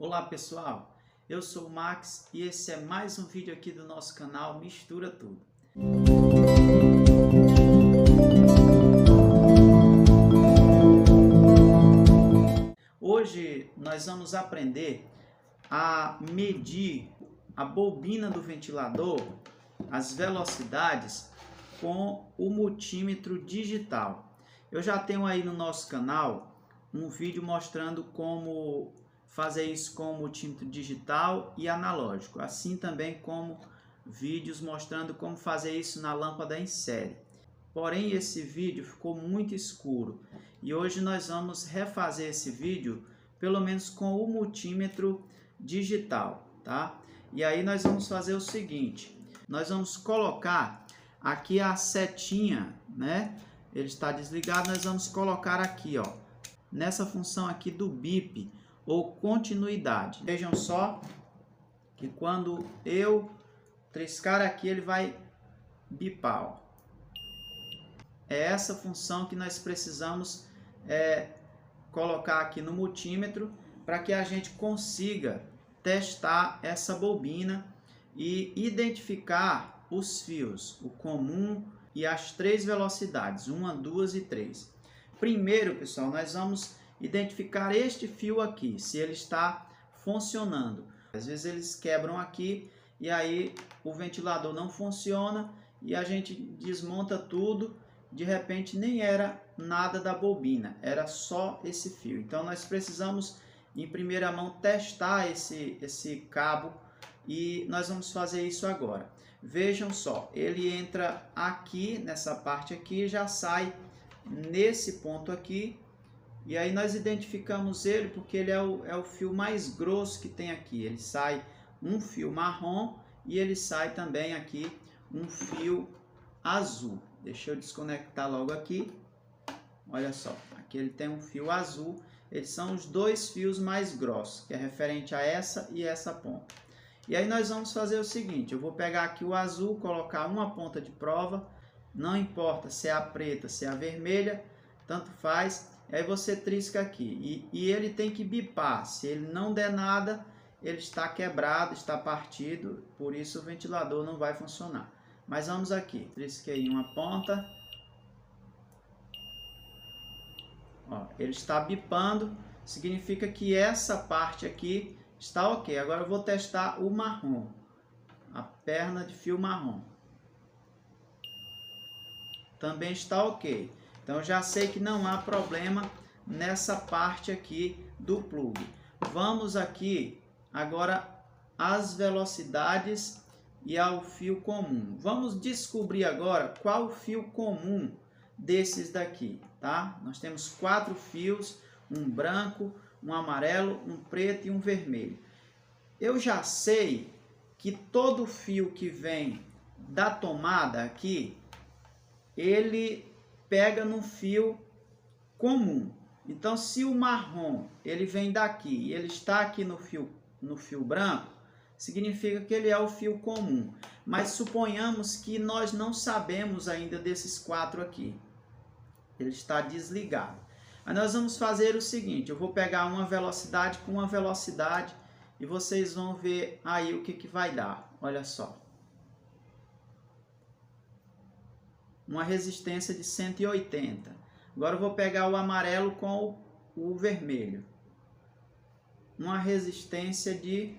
Olá pessoal, eu sou o Max e esse é mais um vídeo aqui do nosso canal Mistura Tudo. Hoje nós vamos aprender a medir a bobina do ventilador, as velocidades com o multímetro digital. Eu já tenho aí no nosso canal um vídeo mostrando como fazer isso com o multímetro digital e analógico, assim também como vídeos mostrando como fazer isso na lâmpada em série. Porém, esse vídeo ficou muito escuro e hoje nós vamos refazer esse vídeo pelo menos com o multímetro digital, tá? E aí nós vamos fazer o seguinte, nós vamos colocar aqui a setinha, né? Ele está desligado, nós vamos colocar aqui, ó, nessa função aqui do bip ou continuidade. Vejam só que quando eu triscar aqui, ele vai bipar, ó. É essa função que nós precisamos colocar aqui no multímetro para que a gente consiga testar essa bobina e identificar os fios, o comum e as três velocidades, 1, 2 e 3. Primeiro, pessoal, nós vamos identificar este fio aqui, se ele está funcionando. Às vezes eles quebram aqui e aí o ventilador não funciona e a gente desmonta tudo, de repente nem era nada da bobina, era só esse fio. Então nós precisamos em primeira mão testar esse cabo e nós vamos fazer isso agora. Vejam só, ele entra aqui nessa parte aqui e já sai nesse ponto aqui. E aí nós identificamos ele porque ele é o fio mais grosso que tem aqui. Ele sai um fio marrom e ele sai também aqui um fio azul. Deixa eu desconectar logo aqui. Olha só, aqui ele tem um fio azul. Eles são os dois fios mais grossos, que é referente a essa e essa ponta. E aí nós vamos fazer o seguinte, eu vou pegar aqui o azul, colocar uma ponta de prova, não importa se é a preta, se é a vermelha, tanto faz. Aí você trisca aqui e ele tem que bipar, se ele não der nada, ele está quebrado, está partido, por isso o ventilador não vai funcionar. Mas vamos aqui, trisquei uma ponta, ó, ele está bipando, significa que essa parte aqui está ok. Agora eu vou testar o marrom, a perna de fio marrom, também está ok. Então eu já sei que não há problema nessa parte aqui do plug. Vamos aqui agora às velocidades e ao fio comum. Vamos descobrir agora qual o fio comum desses daqui, tá? Nós temos 4 fios, um branco, um amarelo, um preto e um vermelho. Eu já sei que todo fio que vem da tomada aqui, ele pega no fio comum. Então, se o marrom ele vem daqui e ele está aqui no fio branco, significa que ele é o fio comum. Mas suponhamos que nós não sabemos ainda desses 4 aqui. Ele está desligado. Aí nós vamos fazer o seguinte, eu vou pegar uma velocidade com uma velocidade e vocês vão ver aí o que vai dar. Olha só. Uma resistência de 180. Agora eu vou pegar o amarelo com o vermelho. Uma resistência de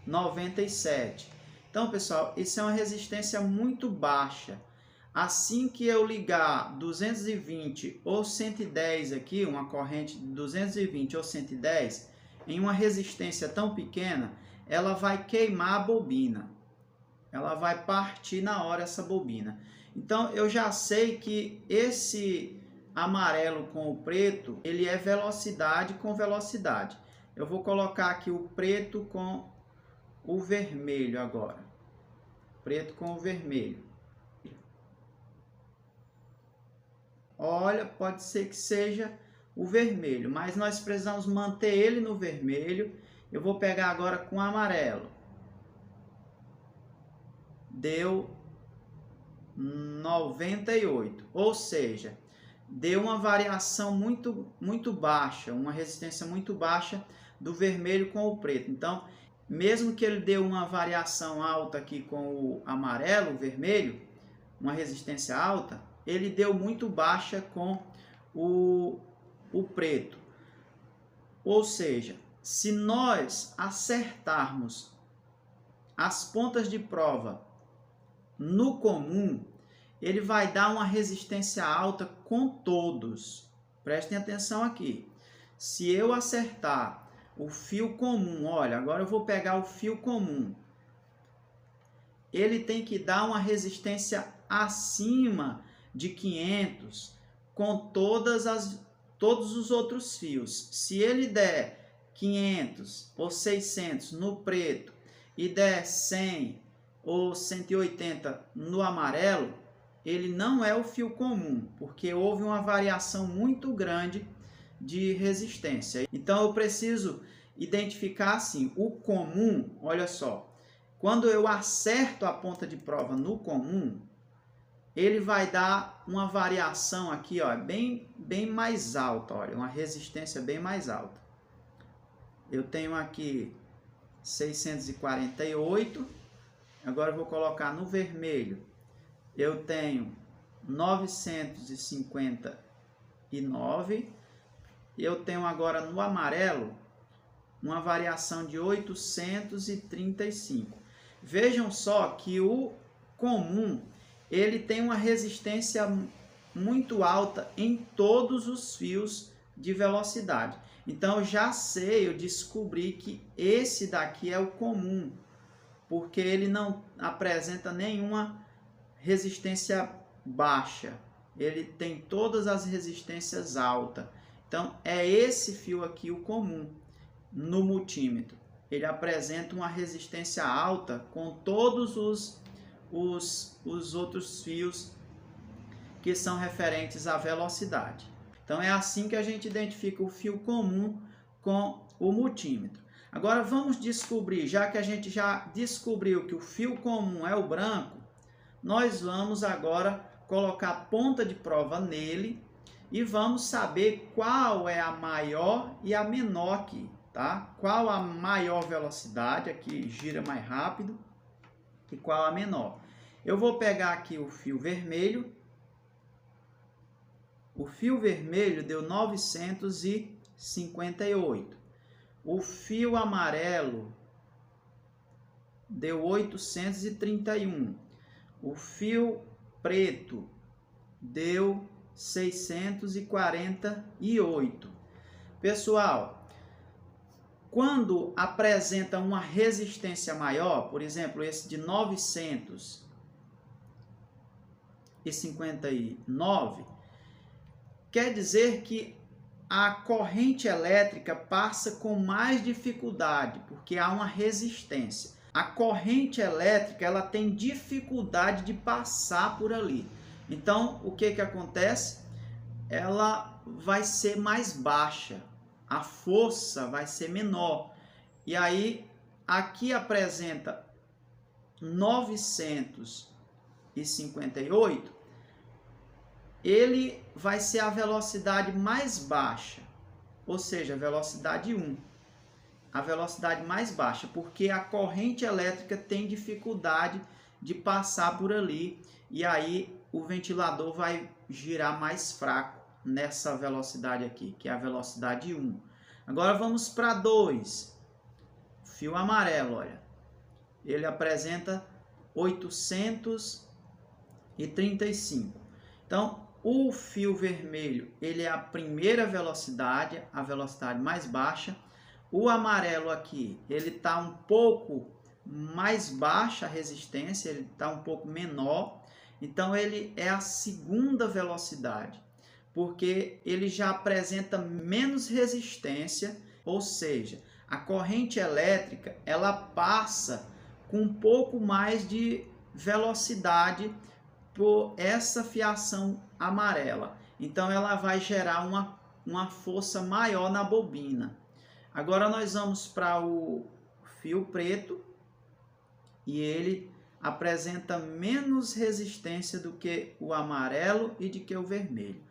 97. Então, pessoal, isso é uma resistência muito baixa. Assim que eu ligar 220 ou 110 aqui, uma corrente de 220 ou 110, em uma resistência tão pequena, ela vai queimar a bobina. Ela vai partir na hora essa bobina. Então, eu já sei que esse amarelo com o preto, ele é velocidade com velocidade. Eu vou colocar aqui o preto com o vermelho agora. Preto com o vermelho. Olha, pode ser que seja o vermelho, mas nós precisamos manter ele no vermelho. Eu vou pegar agora com o amarelo. Deu 98, ou seja, deu uma variação muito baixa, uma resistência muito baixa do vermelho com o preto. Então, mesmo que ele dê uma variação alta aqui com o amarelo, o vermelho, uma resistência alta, ele deu muito baixa com o preto. Ou seja, se nós acertarmos as pontas de prova no comum, ele vai dar uma resistência alta com todos. Prestem atenção aqui. Se eu acertar o fio comum, olha, agora eu vou pegar o fio comum. Ele tem que dar uma resistência acima de 500 com todos os outros fios. Se ele der 500 ou 600 no preto e der 100 ou 180 no amarelo, ele não é o fio comum, porque houve uma variação muito grande de resistência. Então eu preciso identificar assim, o comum, olha só, quando eu acerto a ponta de prova no comum, ele vai dar uma variação aqui, ó, bem mais alta, olha, uma resistência bem mais alta. Eu tenho aqui 648, agora eu vou colocar no vermelho, eu tenho 959, eu tenho agora no amarelo uma variação de 835. Vejam só que o comum, ele tem uma resistência muito alta em todos os fios de velocidade. Então eu já sei, eu descobri que esse daqui é o comum, porque ele não apresenta nenhuma resistência baixa, ele tem todas as resistências altas. Então é esse fio aqui o comum no multímetro. Ele apresenta uma resistência alta com todos os outros fios que são referentes à velocidade. Então é assim que a gente identifica o fio comum com o multímetro. Agora vamos descobrir, já que a gente já descobriu que o fio comum é o branco, nós vamos agora colocar a ponta de prova nele e vamos saber qual é a maior e a menor aqui, tá? Qual a maior velocidade, aqui gira mais rápido, e qual a menor. Eu vou pegar aqui o fio vermelho. O fio vermelho deu 958. O fio amarelo deu 831. O fio preto deu 648. Pessoal, quando apresenta uma resistência maior, por exemplo, esse de 959, quer dizer que a corrente elétrica passa com mais dificuldade, porque há uma resistência. A corrente elétrica, ela tem dificuldade de passar por ali. Então, o que acontece? Ela vai ser mais baixa, a força vai ser menor. E aí, aqui apresenta 958, ele vai ser a velocidade mais baixa, ou seja, a velocidade 1. A velocidade mais baixa, porque a corrente elétrica tem dificuldade de passar por ali, e aí o ventilador vai girar mais fraco nessa velocidade aqui, que é a velocidade 1. Agora vamos para 2. Fio amarelo, olha. Ele apresenta 835. Então, o fio vermelho, ele é a primeira velocidade, a velocidade mais baixa. O amarelo aqui, ele está um pouco mais baixa a resistência, ele está um pouco menor. Então, ele é a segunda velocidade, porque ele já apresenta menos resistência, ou seja, a corrente elétrica, ela passa com um pouco mais de velocidade por essa fiação amarela. Então, ela vai gerar uma força maior na bobina. Agora nós vamos para o fio preto e ele apresenta menos resistência do que o amarelo e do que o vermelho.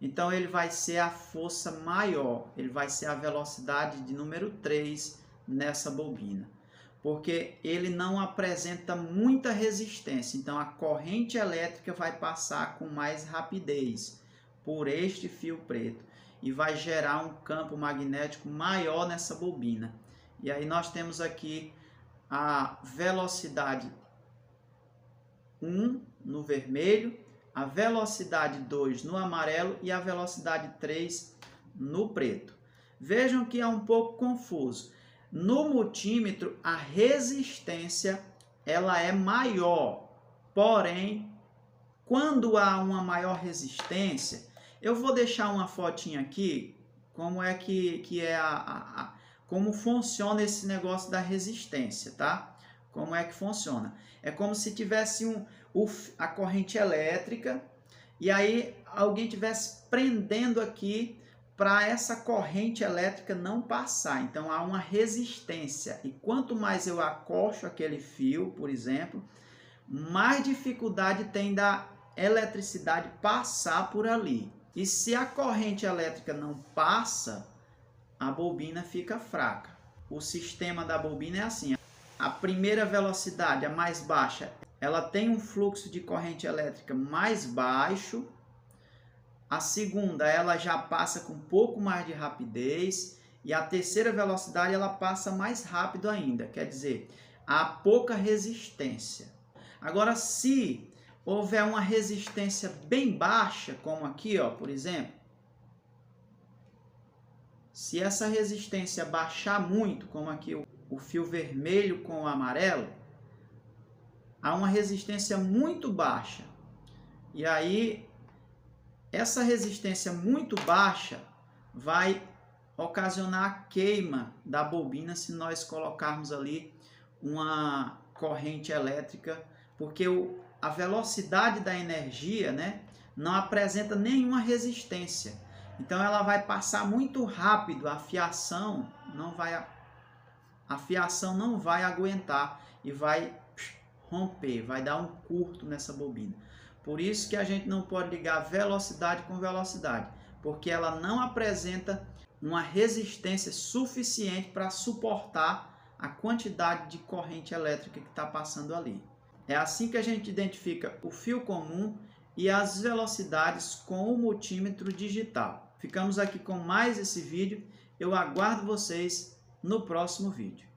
Então ele vai ser a força maior, ele vai ser a velocidade de número 3 nessa bobina, porque ele não apresenta muita resistência, então a corrente elétrica vai passar com mais rapidez por este fio preto e vai gerar um campo magnético maior nessa bobina. E aí nós temos aqui a velocidade 1 no vermelho, a velocidade 2 no amarelo e a velocidade 3 no preto. Vejam que é um pouco confuso. No multímetro, a resistência ela é maior, porém, quando há uma maior resistência, eu vou deixar uma fotinha aqui, como é como funciona esse negócio da resistência, tá? Como é que funciona? É como se tivesse a corrente elétrica e aí alguém tivesse prendendo aqui para essa corrente elétrica não passar. Então há uma resistência e quanto mais eu acosto aquele fio, por exemplo, mais dificuldade tem da eletricidade passar por ali. E se a corrente elétrica não passa, a bobina fica fraca. O sistema da bobina é assim: a primeira velocidade, a mais baixa, ela tem um fluxo de corrente elétrica mais baixo. A segunda, ela já passa com um pouco mais de rapidez. E a terceira velocidade, ela passa mais rápido ainda. Quer dizer, há pouca resistência. Agora, se houver uma resistência bem baixa, como aqui, ó, por exemplo, se essa resistência baixar muito, como aqui o fio vermelho com o amarelo, há uma resistência muito baixa. E aí, essa resistência muito baixa vai ocasionar a queima da bobina se nós colocarmos ali uma corrente elétrica, porque a velocidade da energia, né, não apresenta nenhuma resistência. Então ela vai passar muito rápido, a fiação não vai aguentar e vai romper, vai dar um curto nessa bobina. Por isso que a gente não pode ligar velocidade com velocidade, porque ela não apresenta uma resistência suficiente para suportar a quantidade de corrente elétrica que está passando ali. É assim que a gente identifica o fio comum e as velocidades com o multímetro digital. Ficamos aqui com mais esse vídeo. Eu aguardo vocês no próximo vídeo.